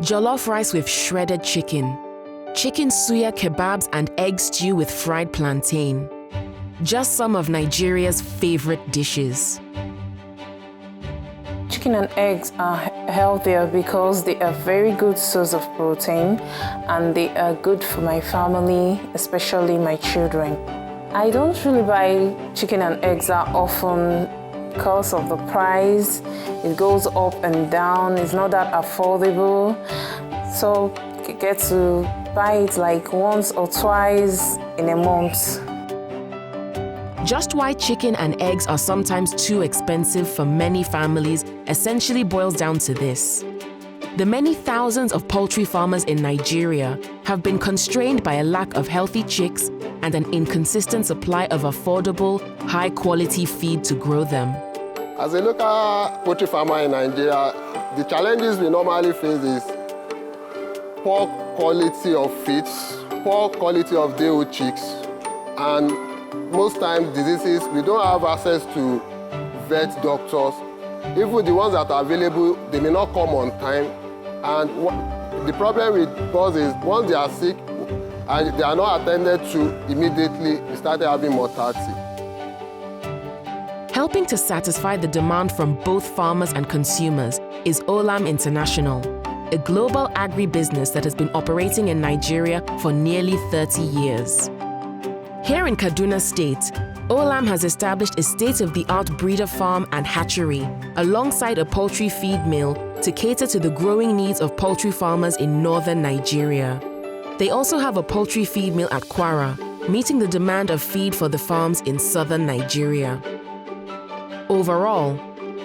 jollof rice with shredded chicken, chicken suya kebabs and egg stew with fried plantain. Just some of Nigeria's favorite dishes. Chicken and eggs are healthier because they are very good source of protein and they are good for my family, especially my children. I don't really buy chicken and eggs that often because of the price. It goes up and down, it's not that affordable. So you get to buy it like once or twice in a month. Just why chicken and eggs are sometimes too expensive for many families essentially boils down to this. The many thousands of poultry farmers in Nigeria have been constrained by a lack of healthy chicks and an inconsistent supply of affordable, high-quality feed to grow them. As a local poultry farmer in Nigeria, the challenges we normally face is poor quality of feed, poor quality of day-old chicks, and most times diseases. We don't have access to vet doctors. Even the ones that are available, they may not come on time. And the problem with us is once they are sick and they are not attended to immediately, we started having mortality. Helping to satisfy the demand from both farmers and consumers is Olam International, a global agribusiness that has been operating in Nigeria for nearly 30 years. Here in Kaduna State, Olam has established a state-of-the-art breeder farm and hatchery alongside a poultry feed mill to cater to the growing needs of poultry farmers in northern Nigeria. They also have a poultry feed mill at Kwara, meeting the demand of feed for the farms in southern Nigeria. Overall,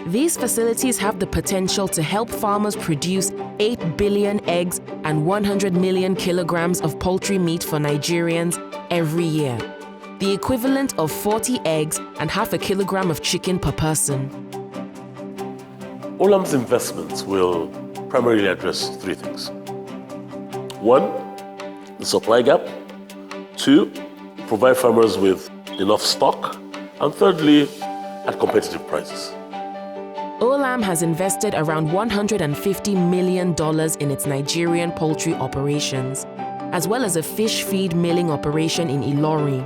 these facilities have the potential to help farmers produce 8 billion eggs and 100 million kilograms of poultry meat for Nigerians every year, the equivalent of 40 eggs and half a kilogram of chicken per person. Olam's investments will primarily address three things. One, the supply gap. Two, provide farmers with enough stock. And thirdly, at competitive prices. Olam has invested around $150 million in its Nigerian poultry operations, as well as a fish feed milling operation in Ilori.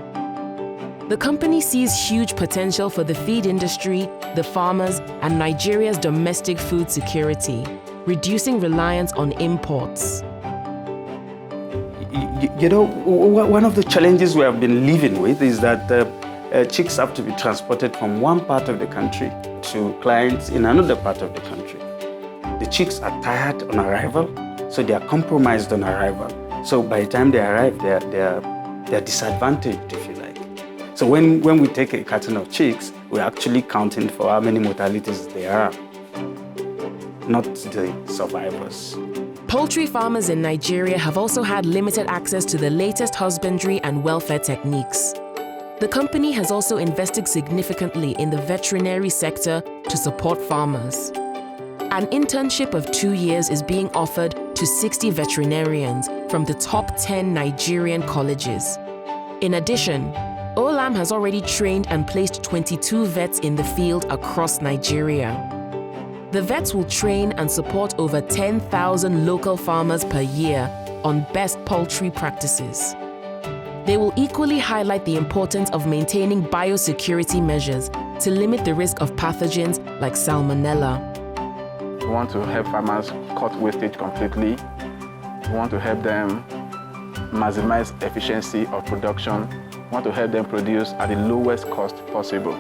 The company sees huge potential for the feed industry, the farmers, and Nigeria's domestic food security, reducing reliance on imports. You know, one of the challenges we have been living with is that chicks have to be transported from one part of the country to clients in another part of the country. The chicks are tired on arrival, so they are compromised on arrival. So by the time they arrive, they're disadvantaged, if you like. So when we take a carton of chicks, we're actually counting for how many mortalities there are, not the survivors. Poultry farmers in Nigeria have also had limited access to the latest husbandry and welfare techniques. The company has also invested significantly in the veterinary sector to support farmers. An internship of 2 years is being offered to 60 veterinarians from the top 10 Nigerian colleges. In addition, Olam has already trained and placed 22 vets in the field across Nigeria. The vets will train and support over 10,000 local farmers per year on best poultry practices. They will equally highlight the importance of maintaining biosecurity measures to limit the risk of pathogens like salmonella. We want to help farmers cut wastage completely. We want to help them maximize efficiency of production. We want to help them produce at the lowest cost possible.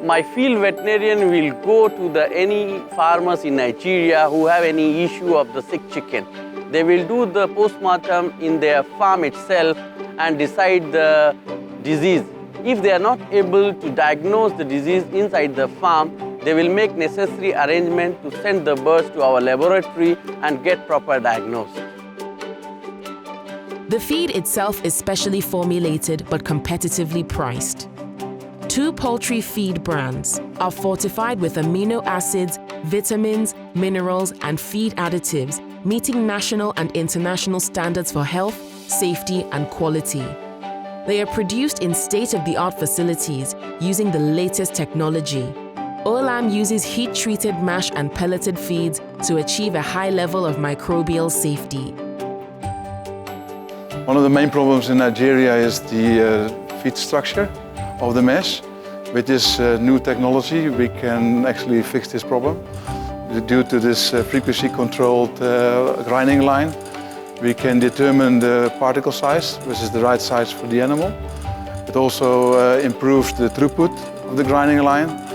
My field veterinarian will go to any farmers in Nigeria who have any issue of the sick chicken. They will do the postmortem in their farm itself and decide the disease. If they are not able to diagnose the disease inside the farm, they will make necessary arrangement to send the birds to our laboratory and get proper diagnosis. The feed itself is specially formulated but competitively priced. 2 poultry feed brands are fortified with amino acids, vitamins, minerals, and feed additives, meeting national and international standards for health, safety, and quality. They are produced in state-of-the-art facilities using the latest technology, Olam uses heat-treated mash and pelleted feeds to achieve a high level of microbial safety. One of the main problems in Nigeria is the feed structure of the mesh. With this new technology, we can actually fix this problem. Due to this frequency-controlled grinding line, we can determine the particle size, which is the right size for the animal. It also improves the throughput of the grinding line.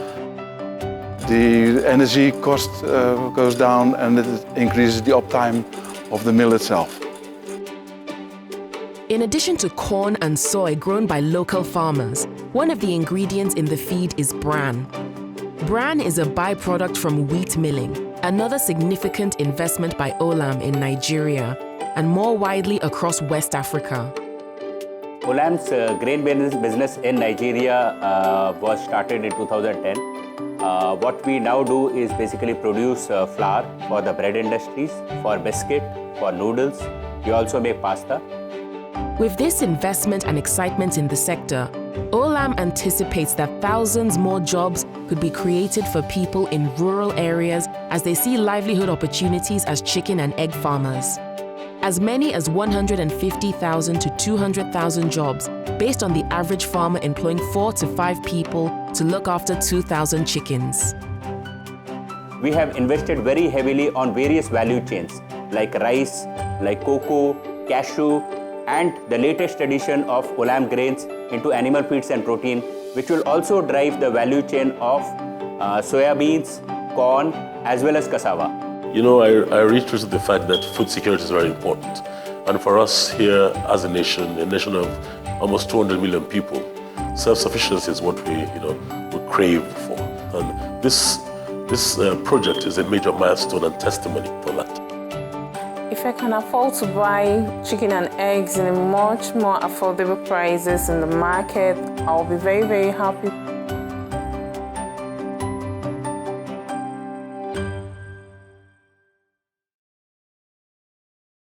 The energy cost goes down and it increases the uptime of the mill itself. In addition to corn and soy grown by local farmers, one of the ingredients in the feed is bran. Bran is a byproduct from wheat milling, another significant investment by Olam in Nigeria and more widely across West Africa. Olam's grain business in Nigeria was started in 2010. What we now do is basically produce flour for the bread industries, for biscuit, for noodles. We also make pasta. With this investment and excitement in the sector, Olam anticipates that thousands more jobs could be created for people in rural areas as they see livelihood opportunities as chicken and egg farmers. As many as 150,000 to 200,000 jobs, based on the average farmer employing 4 to 5 people to look after 2,000 chickens. We have invested very heavily on various value chains like rice, like cocoa, cashew, and the latest addition of Olam grains into animal feeds and protein, which will also drive the value chain of soya beans, corn, as well as cassava. You know, I reiterated the fact that food security is very important. And for us here as a nation of almost 200 million people, self-sufficiency is what we crave for. And this project is a major milestone and testimony for that. If I can afford to buy chicken and eggs in a much more affordable prices in the market, I'll be very, very happy.